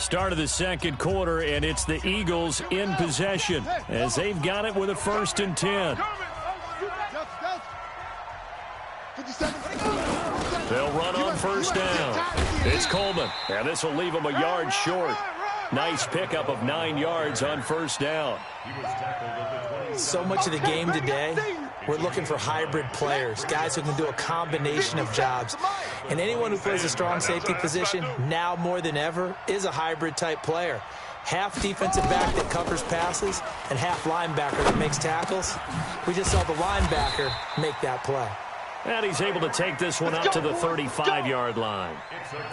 Start of the second quarter, and it's the Eagles in possession as they've got it with a 1st and 10. They'll run on 1st down. It's Coleman, and this will leave him a yard short. Nice pickup of 9 yards on 1st down. So much of the game today, we're looking for hybrid players, guys who can do a combination of jobs. And anyone who plays a strong safety position, now more than ever, is a hybrid-type player. Half defensive back that covers passes and half linebacker that makes tackles. We just saw the linebacker make that play. And he's able to take this one out to the 35-yard line.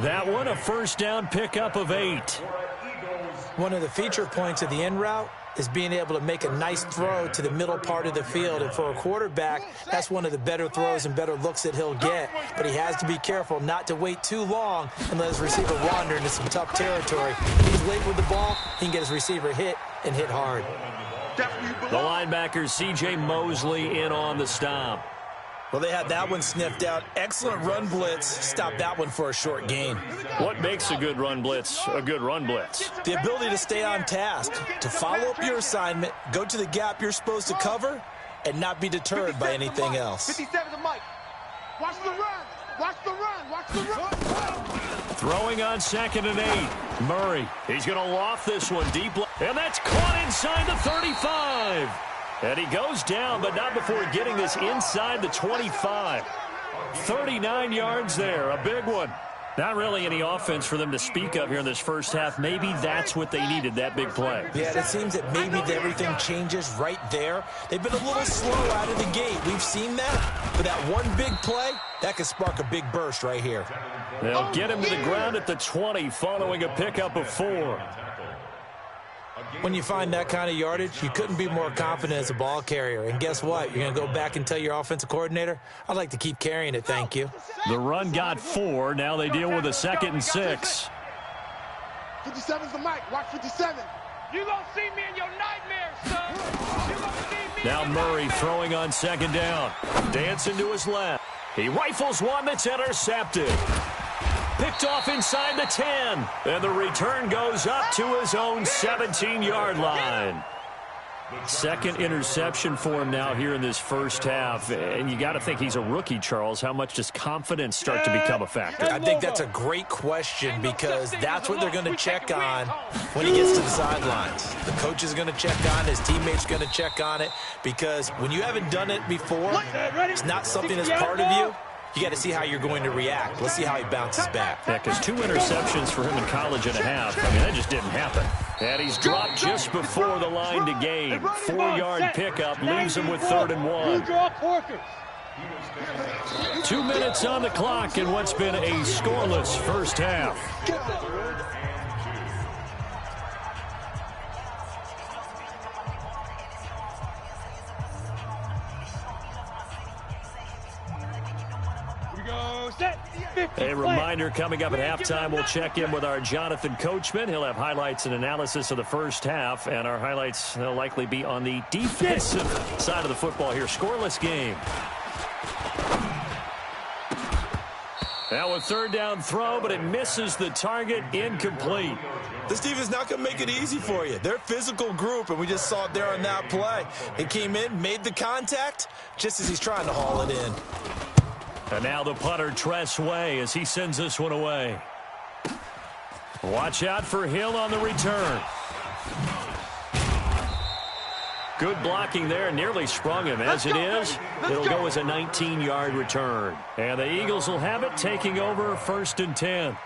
That one, a 1st down pickup of 8. One of the feature points of the in route is being able to make a nice throw to the middle part of the field. And for a quarterback, that's one of the better throws and better looks that he'll get. But he has to be careful not to wait too long and let his receiver wander into some tough territory. If he's late with the ball, he can get his receiver hit and hit hard. The linebacker, C.J. Mosley, in on the stop. Well, they had that one sniffed out. Excellent run blitz. Stopped that one for a short gain. What makes a good run blitz a good run blitz? The ability to stay on task, to follow up your assignment, go to the gap you're supposed to cover, and not be deterred by anything else. 57 to Mike. Watch the run. Watch the run. Watch the run. Throwing on 2nd and 8. Murray, he's going to loft this one deep. And that's caught inside the 35. And he goes down, but not before getting this inside the 25. 39 yards there, a big one. Not really any offense for them to speak of here in this first half. Maybe that's what they needed, that big play. Yeah, it seems that maybe everything changes right there. They've been a little slow out of the gate. We've seen that. But that one big play, that could spark a big burst right here. They'll get him to the ground at the 20 following a pickup of 4. When you find that kind of yardage, you couldn't be more confident as a ball carrier. And guess what? You're going to go back and tell your offensive coordinator, I'd like to keep carrying it, thank you. The run got 4. Now they deal with a 2nd and 6. 57's the mic. Watch 57. You gonna see me in your nightmares, son. You gonna see me. Now Murray throwing on 2nd down. Dancing to his left. He rifles one that's intercepted. Picked off inside the 10. And the return goes up to his own 17-yard line. 2nd interception for him now here in this first half. And you got to think he's a rookie, Charles. How much does confidence start to become a factor? I think that's a great question because that's what they're going to check on when he gets to the sidelines. The coach is going to check on it. His teammates going to check on it because when you haven't done it before, it's not something that's part of you. You got to see how you're going to react. Let's see how he bounces back. Yeah, because 2 interceptions for him in college and a half. I mean, that just didn't happen. And he's dropped just before the line to gain. 4-yard pickup leaves him with 3rd and 1. 2 minutes on the clock in what's been a scoreless first half. A reminder coming up at halftime, we'll check in with our Jonathan Coachman. He'll have highlights and analysis of the first half, and our highlights will likely be on the defensive side of the football here. Scoreless game. Now a 3rd down throw, but it misses the target, incomplete. This defense not going to make it easy for you. They're a physical group, and we just saw it there on that play. He came in, made the contact, just as he's trying to haul it in. And now the punter, Tress Way, as he sends this one away. Watch out for Hill on the return. Good blocking there, nearly sprung him. As it is, it'll go as a 19-yard return. And the Eagles will have it, taking over 1st and 10.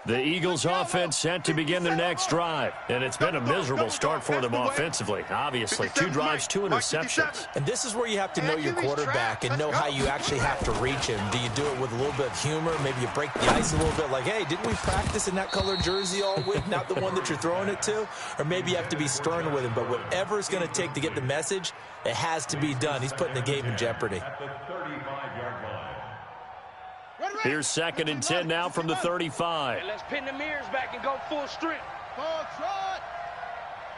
The Eagles offense set to begin their next drive. And it's been a miserable start for them offensively. Obviously, 2 drives, 2 interceptions. And this is where you have to know your quarterback and know how you actually have to reach him. Do you do it with a little bit of humor? Maybe you break the ice a little bit like, hey, didn't we practice in that colored jersey all week? Not the one that you're throwing it to? Or maybe you have to be stern with him. But whatever it's going to take to get the message, it has to be done. He's putting the game in jeopardy. Here's 2nd and 10 now from the 35. Let's pin the mirrors back and go full strength.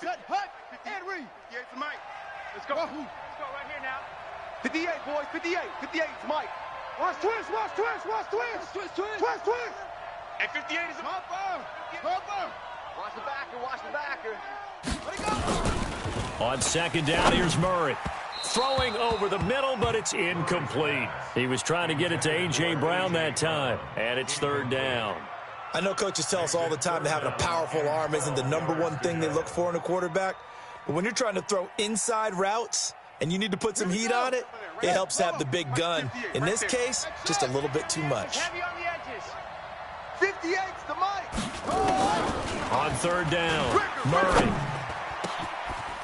Set, hut, and read. 58's Mike. Let's go. Let's go right here now. 58, boys. 58. 58's Mike. Watch twist. Watch twist. Watch twist. Twist, twist. Twist, twist. And 58 is a Hopper. Hopper. Watch the backer. Watch the backer. Let it go. On second down, here's Murray. Throwing over the middle, but it's incomplete. He was trying to get it to A.J. Brown that time, and it's third down. I know coaches tell us all the time that having a powerful arm isn't the #1 thing they look for in a quarterback. But when you're trying to throw inside routes and you need to put some heat on it, it helps to have the big gun. In this case, just a little bit too much. Heavy on the edges. 58's the Mike. On third down, Murray.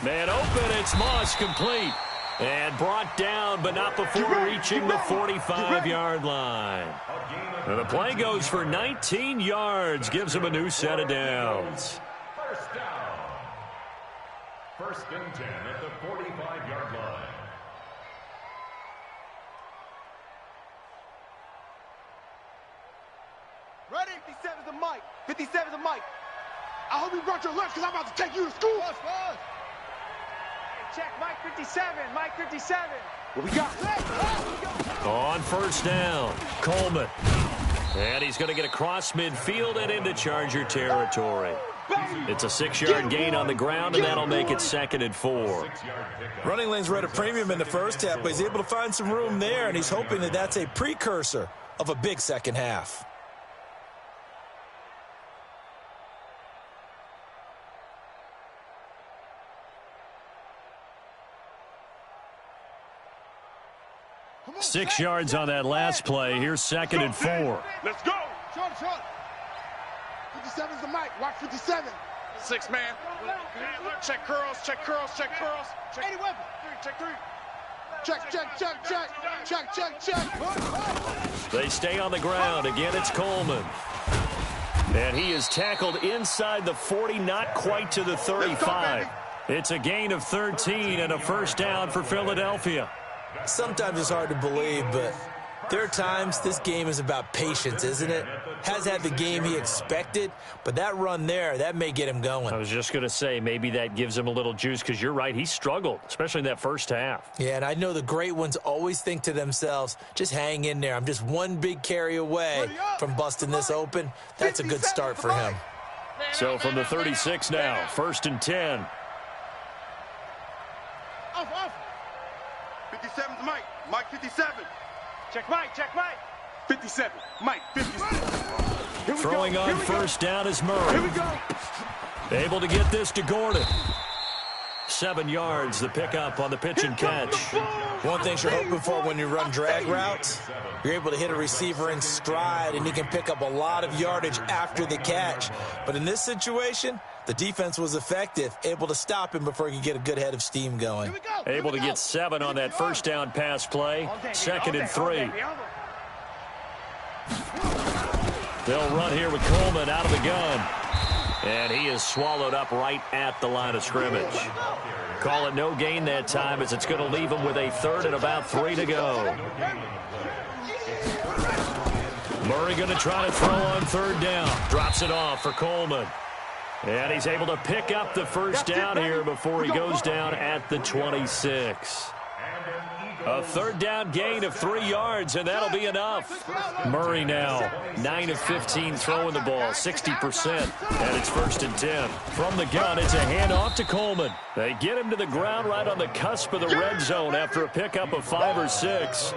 Man open, it's Moss, complete. And brought down, but not before reaching the 45-yard line. And the play goes for 19 yards, gives him a new set of downs. First down. First and 10 at the 45-yard line. Ready? 57's the Mike. 57's the Mike. I hope you brought your lunch because I'm about to take you to school. Hey, check Mike 57. Mike 57. What we got? On first down, Coleman. And he's going to get across midfield and into Charger territory. It's a 6-yard gain on the ground, and that'll make it 2nd and 4. Running lanes were at a premium in the first half, but he's able to find some room there, and he's hoping that that's a precursor of a big second half. Come on, 6 yards on that last play. Here's 2nd and 4. Let's go. Short. 57's the Mike. Watch 57. 6 man. Check curls. Check curls. Check curls. Check. Any weapon. Check 3. Check. They stay on the ground. Again, it's Coleman. And he is tackled inside the 40, not quite to the 35. It's a gain of 13 and a first down for Philadelphia. Sometimes it's hard to believe, but there are times this game is about patience, isn't it? Has had the game he expected, but that run there, that may get him going. I was just going to say, maybe that gives him a little juice, because you're right, he struggled, especially in that first half. Yeah, and I know the great ones always think to themselves, just hang in there. I'm just one big carry away from busting this open. That's a good start for him. So from the 36 now, 1st and 10. Off. 57's Mike. Mike 57. Check Mike. 57. Mike 57. Throwing on first down is Murray. Here we go. Able to get this to Gordon. 7 yards, the pickup on the pitch and catch. One thing you're hoping for when you run drag routes, you're able to hit a receiver in stride, and he can pick up a lot of yardage after the catch. But in this situation, the defense was effective, able to stop him before he could get a good head of steam going. Able to get 7 on that first down pass play. 2nd and 3. They'll run here with Coleman out of the gun. And he is swallowed up right at the line of scrimmage. Call it no gain that time, as it's going to leave him with a 3rd and about 3 to go. Murray going to try to throw on 3rd down. Drops it off for Coleman. And he's able to pick up the first down here before he goes down at the 26. A 3rd down gain of 3 yards, and that'll be enough. Murray now, 9 of 15 throwing the ball, 60%, and it's 1st and 10. From the gun, it's a handoff to Coleman. They get him to the ground right on the cusp of the red zone after a pickup of 5 or 6.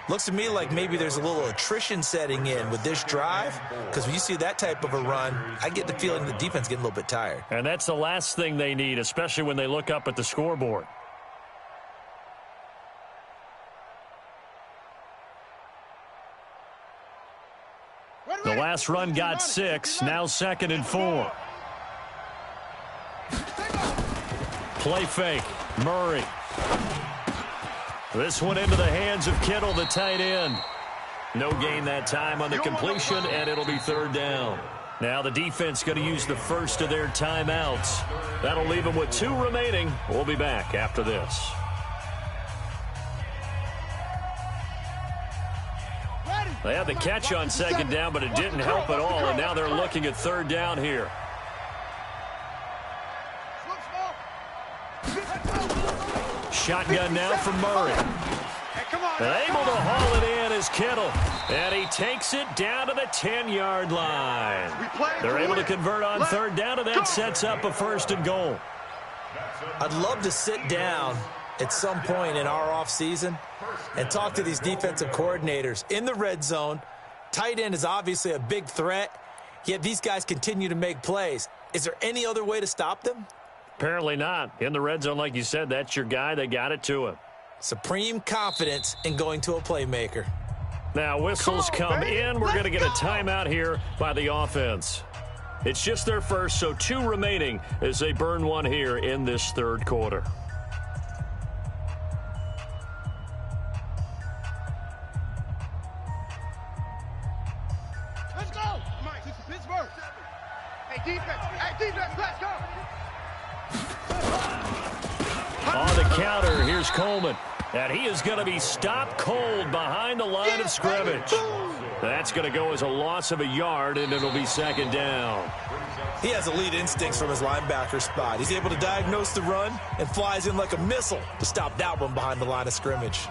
Looks to me like maybe there's a little attrition setting in with this drive, because when you see that type of a run, I get the feeling the defense getting a little bit tired. And that's the last thing they need, especially when they look up at the scoreboard. The last run got 6, now 2nd and 4. Play fake, Murray. This one into the hands of Kittle, the tight end. No gain that time on the completion, and it'll be 3rd down. Now the defense going to use the first of their timeouts. That'll leave them with 2 remaining. We'll be back after this. They had the catch on 2nd down, but it didn't help at all, and now they're looking at 3rd down here. shotgun now from Murray. And able to haul it in is Kittle. And he takes it down to the 10-yard line. They're able to convert on third down, and that sets up a 1st and goal. I'd love to sit down at some point in our offseason and talk to these defensive coordinators. In the red zone, tight end is obviously a big threat, yet these guys continue to make plays. Is there any other way to stop them? Apparently not. In the red zone, like you said, that's your guy. They got it to him. Supreme confidence in going to a playmaker. Now whistles come in. We're going to get a timeout here by the offense. It's just their first, so 2 remaining as they burn one here in this third quarter. Let's go. Mike, this is Pittsburgh. Hey, defense, let's go. On the counter, here's Coleman. And he is going to be stopped cold behind the line of scrimmage. That's going to go as a loss of a yard, and it'll be 2nd down. He has elite instincts from his linebacker spot. He's able to diagnose the run and flies in like a missile to stop that one behind the line of scrimmage.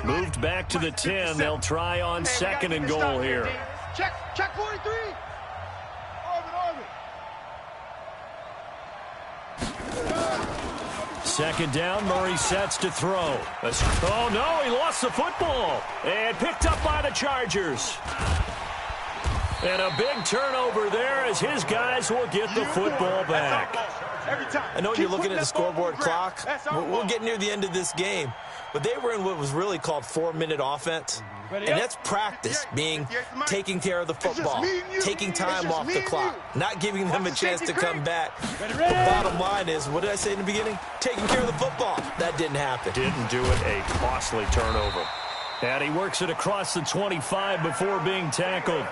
Moved back to the 10. They'll try on 2nd and goal here. Check 43. Second down, Murray sets to throw. Oh, no, he lost the football. And picked up by the Chargers. And a big turnover there as his guys will get the football back. I know you're looking at the scoreboard clock. We'll get near the end of this game. But they were in what was really called 4-minute offense. And that's practice, being taking care of the football, taking time off the clock, not giving them a chance to come back. The bottom line is, what did I say in the beginning? Taking care of the football. That didn't happen. Didn't do it, a costly turnover. And he works it across the 25 before being tackled.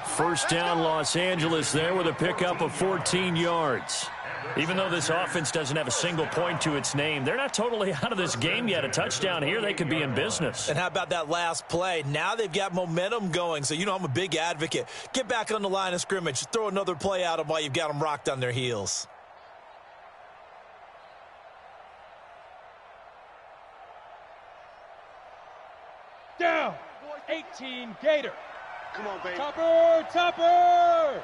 First down, Los Angeles there with a pickup of 14 yards. Even though this offense doesn't have a single point to its name, they're not totally out of this game yet. A touchdown here, they could be in business. And how about that last play? Now they've got momentum going, so you know I'm a big advocate. Get back on the line of scrimmage. Throw another play at them while you've got them rocked on their heels. Down, 18, Gator. Come on, baby. Topper!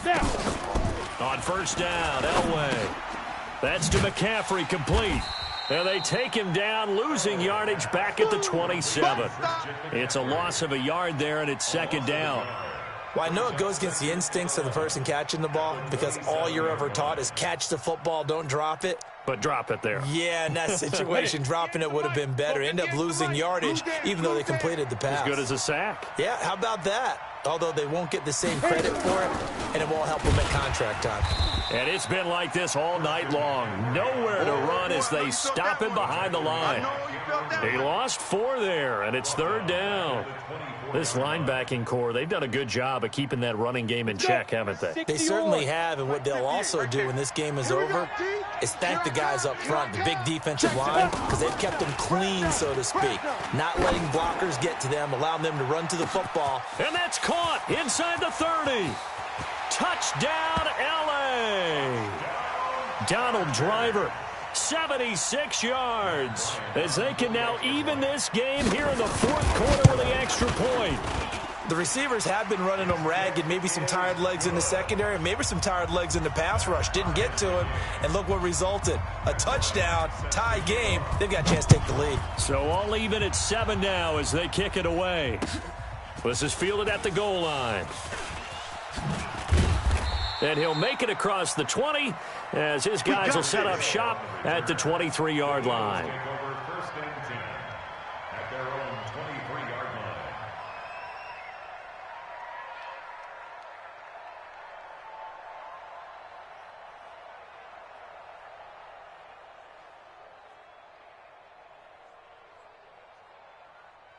Down. On first down, Elway. That's to McCaffrey, complete. And they take him down, losing yardage back at the 27. It's a loss of a yard there, and it's 2nd down. Well, I know it goes against the instincts of the person catching the ball because all you're ever taught is catch the football, don't drop it. But drop it there. Yeah, in that situation, dropping it would have been better. End up losing yardage, even though they completed the pass. As good as a sack. Yeah, how about that? Although they won't get the same credit for it, and it won't help them at contract time. And it's been like this all night long. Nowhere to run as they stop him behind the line. He lost 4 there, and it's 3rd down. This linebacking core, they've done a good job of keeping that running game in check, haven't they? They certainly have, and what they'll also do when this game is over is thank the guys up front, the big defensive line, because they've kept them clean, so to speak. Not letting blockers get to them, allowing them to run to the football. And that's caught inside the 30. Touchdown, L.A. Donald Driver, 76 yards, as they can now even this game here in the 4th quarter with the extra point. The receivers have been running them ragged, maybe some tired legs in the secondary, maybe some tired legs in the pass rush. Didn't get to him, and look what resulted. A touchdown, tie game. They've got a chance to take the lead. So all even at 7 now as they kick it away. This is fielded at the goal line. And he'll make it across the 20 as his guys will set up shop at the 23-yard line.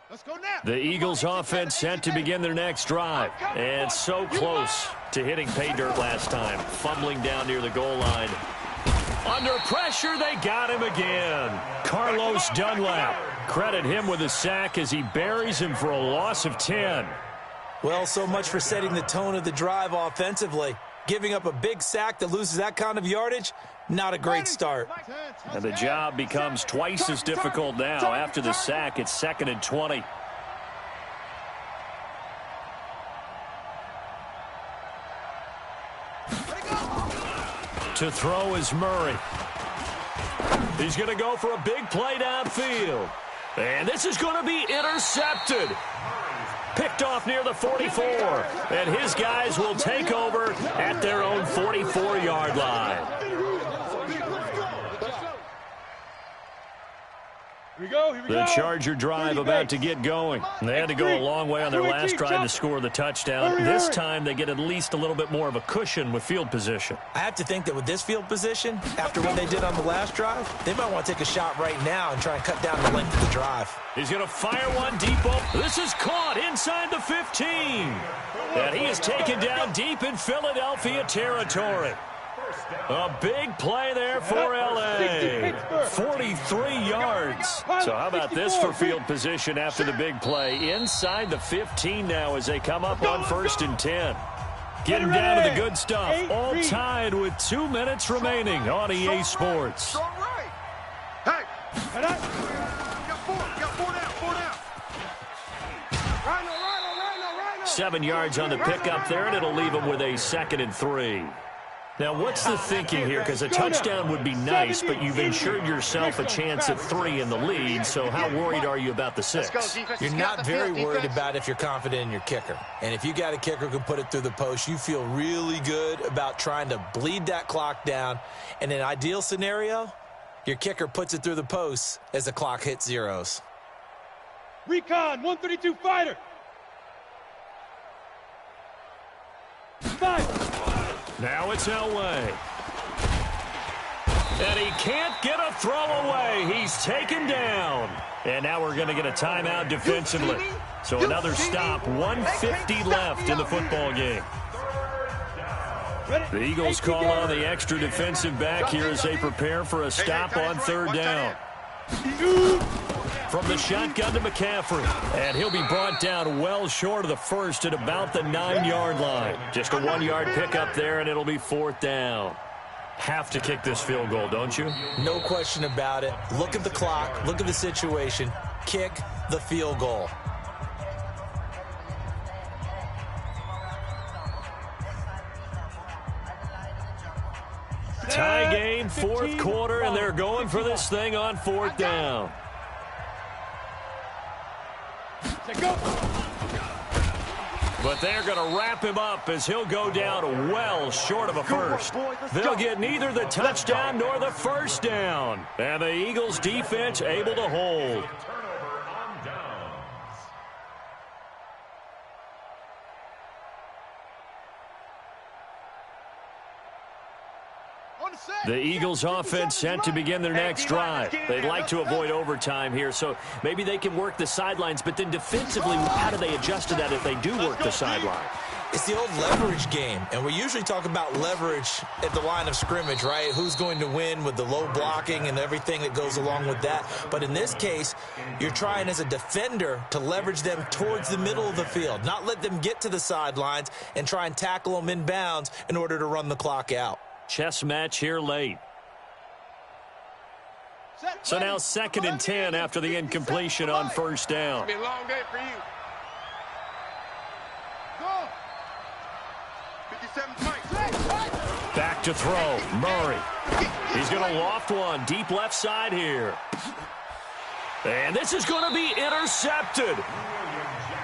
Let's go now. The Eagles offense set to begin their next drive. And so close to hitting pay dirt last time. Fumbling down near the goal line. Under pressure, they got him again. Carlos Dunlap. Credit him with a sack as he buries him for a loss of 10. Well, so much for setting the tone of the drive offensively. Giving up a big sack that loses that kind of yardage, not a great start. And the job becomes twice as difficult now. After the sack, it's 2nd and 20. To throw is Murray. He's going to go for a big play downfield. And this is going to be intercepted. Picked off near the 44. And his guys will take over at their own 44-yard line. Here we go. The Charger drive about to get going. They had to go a long way on their last drive to score the touchdown. This time they get at least a little bit more of a cushion with field position. I have to think that with this field position, after what they did on the last drive, they might want to take a shot right now and try and cut down the length of the drive. He's going to fire one deep open. This is caught inside the 15. And he is taken down deep in Philadelphia territory. A big play there for L.A. 43 yards. So how about this for field position after the big play? Inside the 15 now as they come up on 1st and 10. Getting down to the good stuff. All tied with 2 minutes remaining on EA Sports. Hey! You got four down. Rhino. 7 yards on the pickup there, and it'll leave them with a 2nd and 3. Now, what's the thinking here? Because a touchdown would be nice, but you've ensured yourself a chance at 3 in the lead, so how worried are you about the 6? You're not very worried about if you're confident in your kicker. And if you got a kicker who can put it through the post, you feel really good about trying to bleed that clock down. In an ideal scenario, your kicker puts it through the post as the clock hits zeros. Recon, 132 fighter. 5. Now it's Elway. And he can't get a throw away. He's taken down. And now we're going to get a timeout defensively. So another stop, 1:50 left in the football game. The Eagles call on the extra defensive back here as they prepare for a stop on 3rd down. From the shotgun to McCaffrey. And he'll be brought down well short of the first at about the 9-yard line. Just a 1-yard pickup there, and it'll be 4th down. Have to kick this field goal, don't you? No question about it. Look at the clock. Look at the situation. Kick the field goal. Tie game, 4th quarter, and they're going for this thing on 4th down. But they're going to wrap him up as he'll go down well short of a first. They'll get neither the touchdown nor the first down. And the Eagles defense able to hold. The Eagles offense set to begin their next drive. They'd like to avoid overtime here, so maybe they can work the sidelines, but then defensively, how do they adjust to that if they do work the sideline? It's the old leverage game, and we usually talk about leverage at the line of scrimmage, right? Who's going to win with the low blocking and everything that goes along with that. But in this case, you're trying as a defender to leverage them towards the middle of the field, not let them get to the sidelines and try and tackle them in bounds in order to run the clock out. Chess match here late. So now 2nd and 10 after the incompletion on 1st down. It's gonna be a long day for you. Go. 57 points. Back to throw. Murray. He's going to loft one deep left side here. And this is going to be intercepted.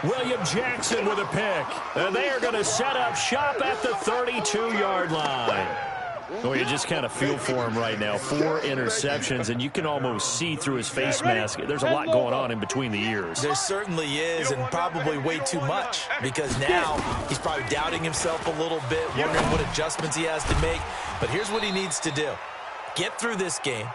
William Jackson with a pick. And they are going to set up shop at the 32-yard line. Well, you just kind of feel for him right now. 4 interceptions, and you can almost see through his face mask. There's a lot going on in between the ears. There certainly is, and probably way too much, because now he's probably doubting himself a little bit, wondering what adjustments he has to make. But here's what he needs to do. Get through this game,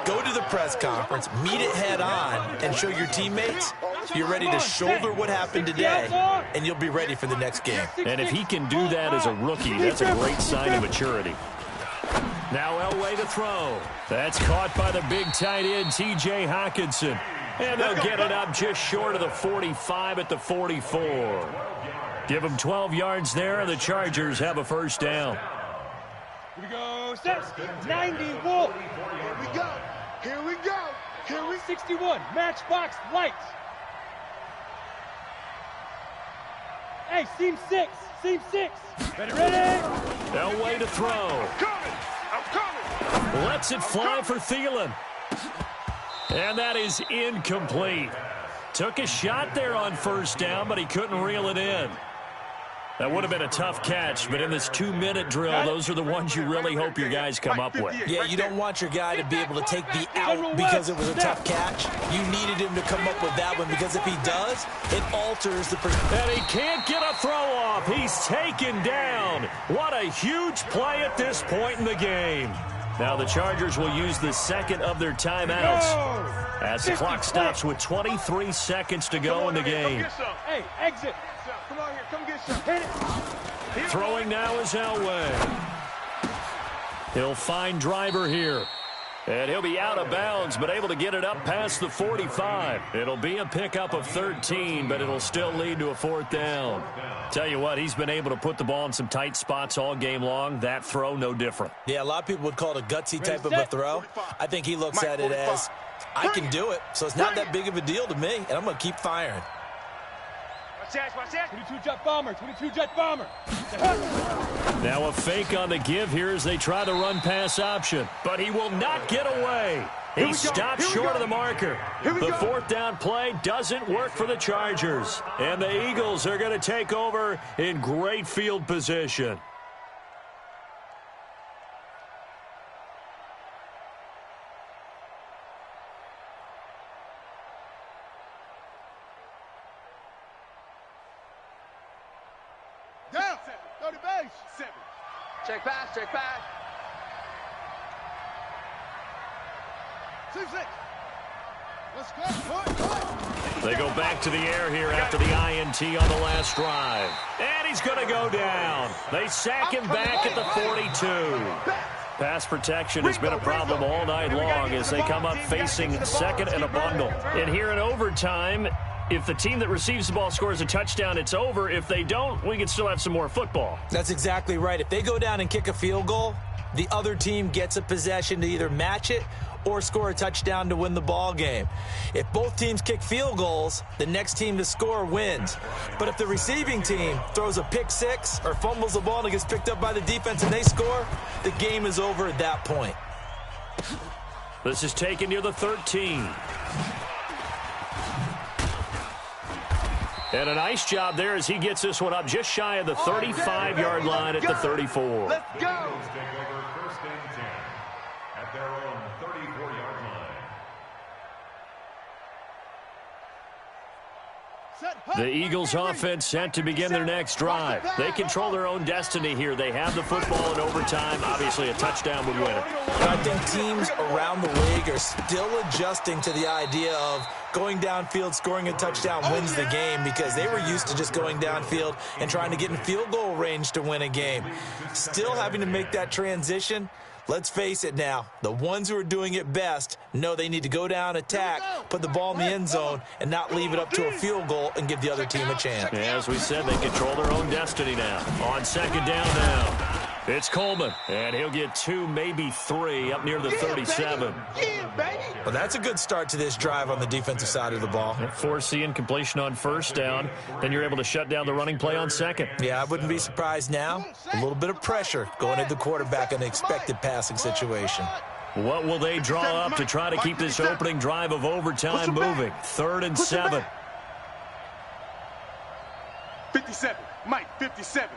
go to the press conference, meet it head on, and show your teammates you're ready to shoulder what happened today, and you'll be ready for the next game. And if he can do that as a rookie, that's a great sign of maturity. Now Elway to throw. That's caught by the big tight end, T.J. Hockenson. And they'll get it up just short of the 45 at the 44. Give them 12 yards there, and the Chargers have a first down. Here we go. Set. 90. Wolf. Here we go. Here we go. Here we 61. Matchbox lights. Hey, seam 6. Seam 6. Ready, ready. Elway to throw. I'm coming. Lets it fly for Thielen. And that is incomplete. Took a shot there on first down, but he couldn't reel it in. That would have been a tough catch, but in this 2-minute drill, those are the ones you really hope your guys come up with. Yeah, you don't want your guy to be able to take the out because it was a tough catch. You needed him to come up with that one, because if he does, it alters the... And he can't get a throw off. He's taken down. What a huge play at this point in the game. Now the Chargers will use the second of their timeouts as the clock stops with 23 seconds to go in the game. Hey, exit. Come on here. Come get some. Hit it. Throwing now is Elway. He'll find Driver here. And he'll be out of bounds, but able to get it up past the 45. It'll be a pickup of 13, but it'll still lead to a fourth down. Tell you what, he's been able to put the ball in some tight spots all game long. That throw, no different. Yeah, a lot of people would call it a gutsy type of a throw. I think he looks at it as, I can do it, so it's not that big of a deal to me, and I'm going to keep firing. Watch that. 22 jet bomber. 22 jet bomber. Now a fake on the give here as they try the run-pass option. But he will not get away. He stops short of the marker. The fourth down play doesn't work for the Chargers. And the Eagles are going to take over in great field position. Down. 30 base. 7. Check pass. 2-6. Let's go. They go back to the air here after the INT on the last drive. And he's going to go down. They sack him back at the 42. Pass protection has been a problem all night long as they come up facing second and a bundle. And here in overtime, if the team that receives the ball scores a touchdown, it's over. If they don't, we can still have some more football. That's exactly right. If they go down and kick a field goal, the other team gets a possession to either match it or score a touchdown to win the ball game. If both teams kick field goals, the next team to score wins. But if the receiving team throws a pick six or fumbles the ball and it gets picked up by the defense and they score, the game is over at that point. This is taken near the 13. And a nice job there as he gets this one up just shy of the 35-yard line at the 34. Let's go. Take over first and 10 at their own 34-yard line. The Eagles offense set to begin their next drive. They control their own destiny here. They have the football in overtime. Obviously, a touchdown would win it. I think teams around the league are still adjusting to the idea of going downfield, scoring a touchdown wins the game, because they were used to just going downfield and trying to get in field goal range to win a game. Still having to make that transition. Let's face it now, the ones who are doing it best know they need to go down, attack, put the ball in the end zone, and not leave it up to a field goal and give the other team a chance. Yeah, as we said, they control their own destiny now. On second down now, it's Coleman, and he'll get 2, maybe 3, up near the 37. Well, that's a good start to this drive on the defensive side of the ball. Force the incompletion on first down, then you're able to shut down the running play on second. Yeah, I wouldn't be surprised now. A little bit of pressure going at the quarterback in an expected passing situation. What will they draw up to try to keep this opening drive of overtime moving? 3rd and 7. 57. Mike, 57.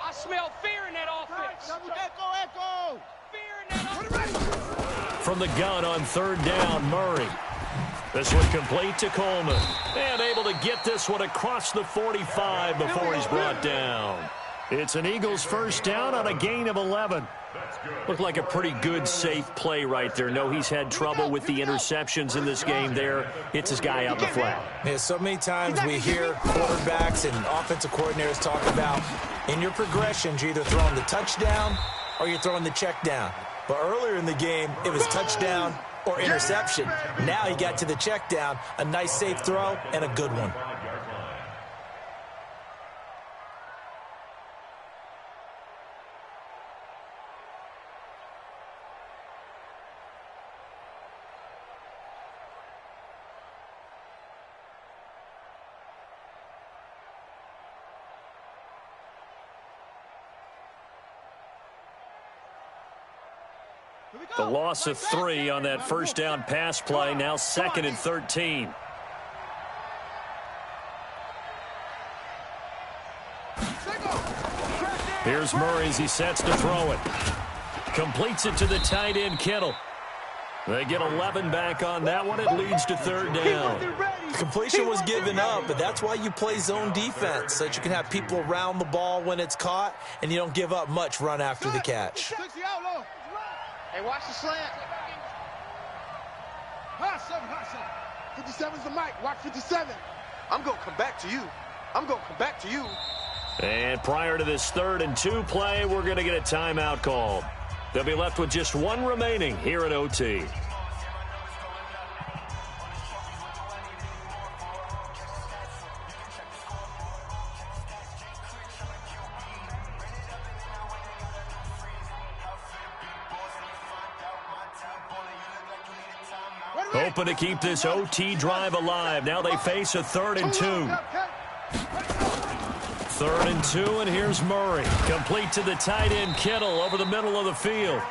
I smell fear in that offense. Echo. Fear in that offense. From the gun on 3rd down, Murray. This one complete to Coleman. And able to get this one across the 45 before he's brought down. It's an Eagles first down on a gain of 11. Looked like a pretty good, safe play right there. No, he's had trouble with the interceptions in this game there. Hits his guy out the flat. Yeah, so many times we hear quarterbacks and offensive coordinators talk about in your progressions, you're either throwing the touchdown or you're throwing the check down. But earlier in the game, it was touchdown or interception. Now he got to the check down, a nice safe throw, and a good one. The loss of 3 on that first down pass play, now 2nd and 13. Here's Murray as he sets to throw it. Completes it to the tight end, Kittle. They get 11 back on that one. It leads to 3rd down. Completion was given up, but that's why you play zone defense, so that you can have people around the ball when it's caught, and you don't give up much run after the catch. Hey, watch the slant. Hot 7. 57's the mic. Watch 57. I'm going to come back to you. I'm going to come back to you. And prior to this 3rd and 2 play, we're going to get a timeout called. They'll be left with just 1 remaining here at OT. Hoping to keep this OT drive alive. Now they face a 3rd and 2. 3rd and 2, and here's Murray. Complete to the tight end, Kittle, over the middle of the field.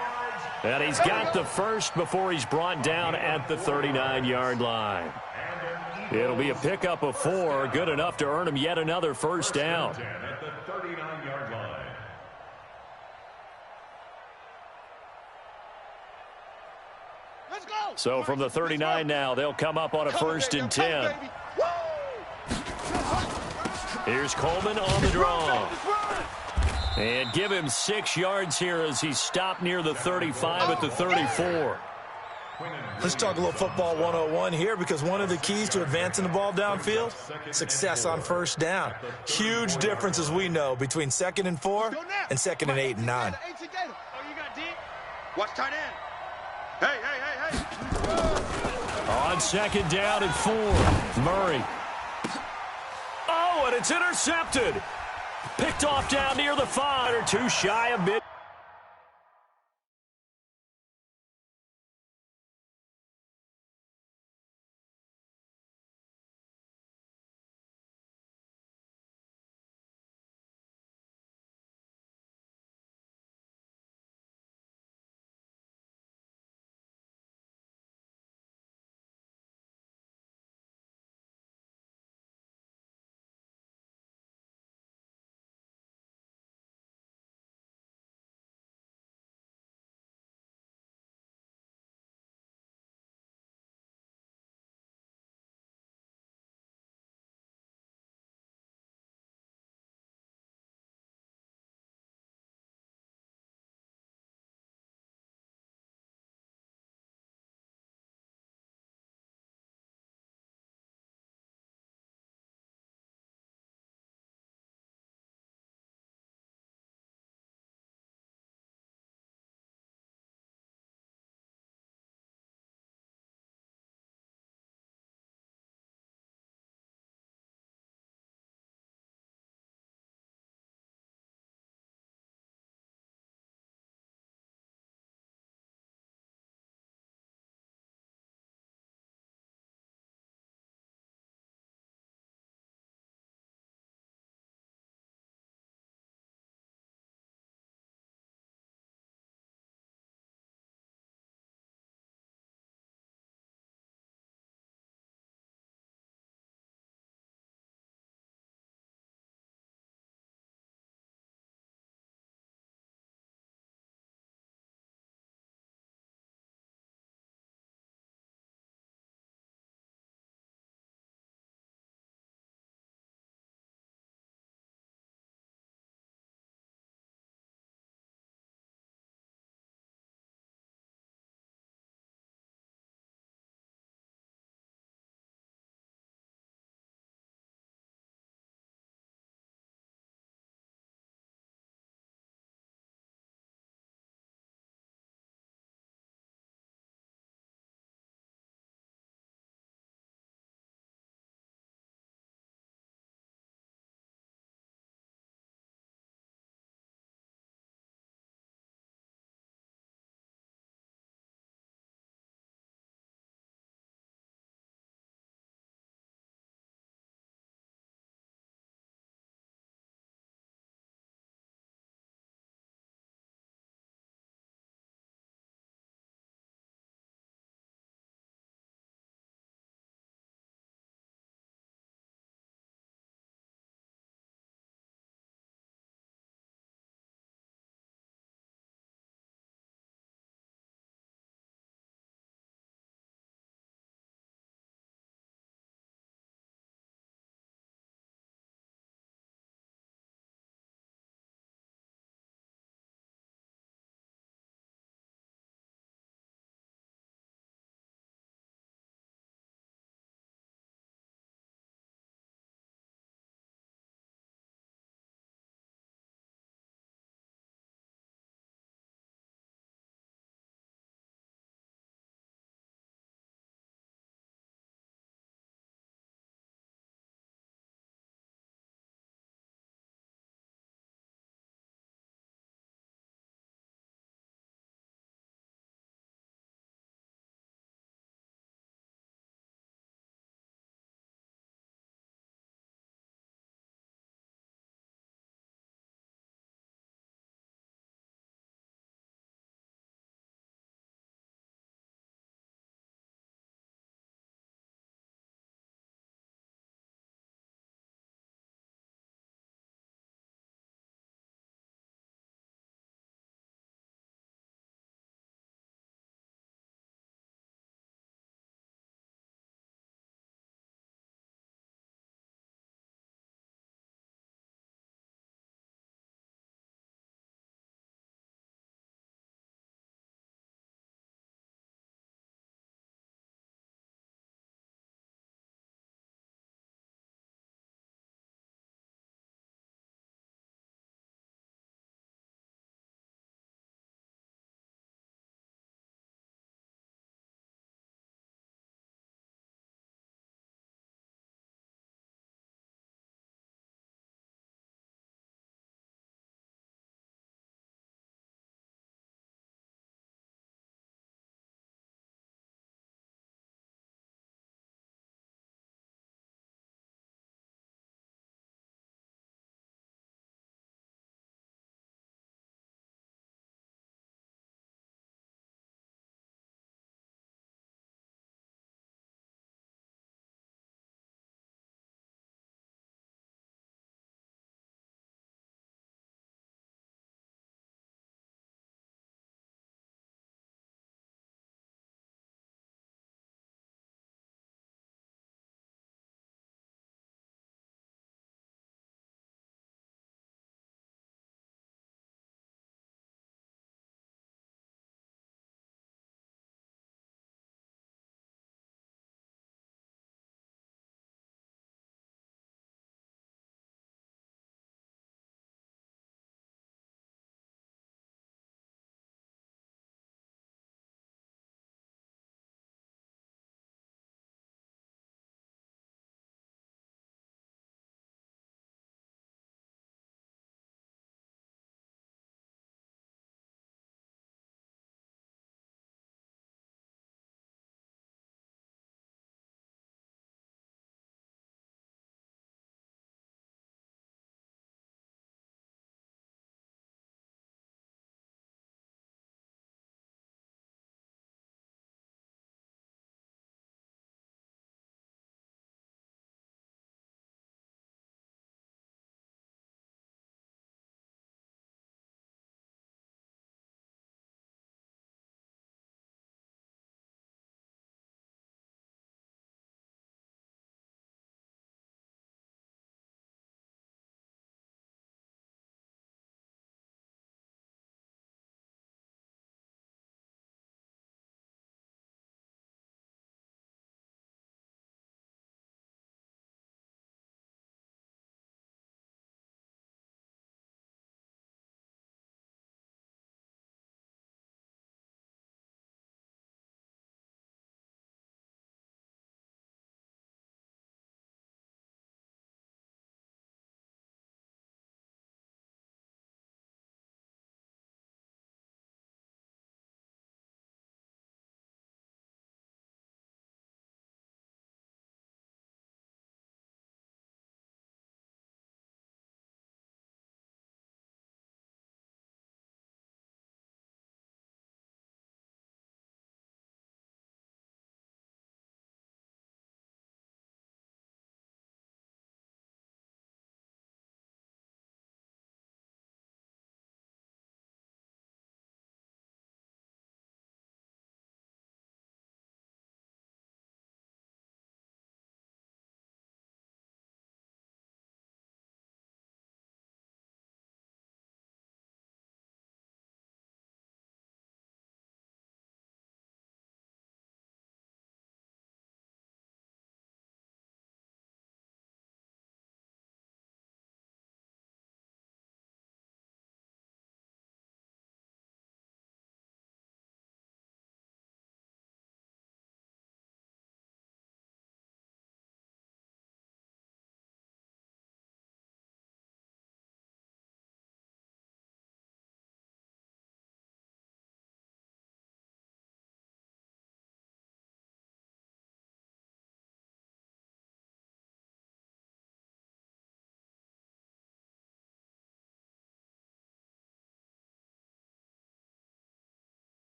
And he's got the first before he's brought down at the 39-yard line. It'll be a pickup of 4, good enough to earn him yet another first down. At the 39-yard line. So from the 39 now, they'll come up on a 1st and 10. Here's Coleman on the draw. And give him 6 yards here as he's stopped near the 35 at the 34. Let's talk a little football 101 here, because one of the keys to advancing the ball downfield, success on first down. Huge difference, as we know, between 2nd and 4 and 2nd and 8 and 9. Watch tight end. Hey. On 2nd down and 4, Murray. Oh, and it's intercepted. Picked off down near the 5, or 2 shy of mid.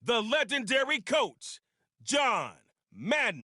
the legendary coach, John Madden.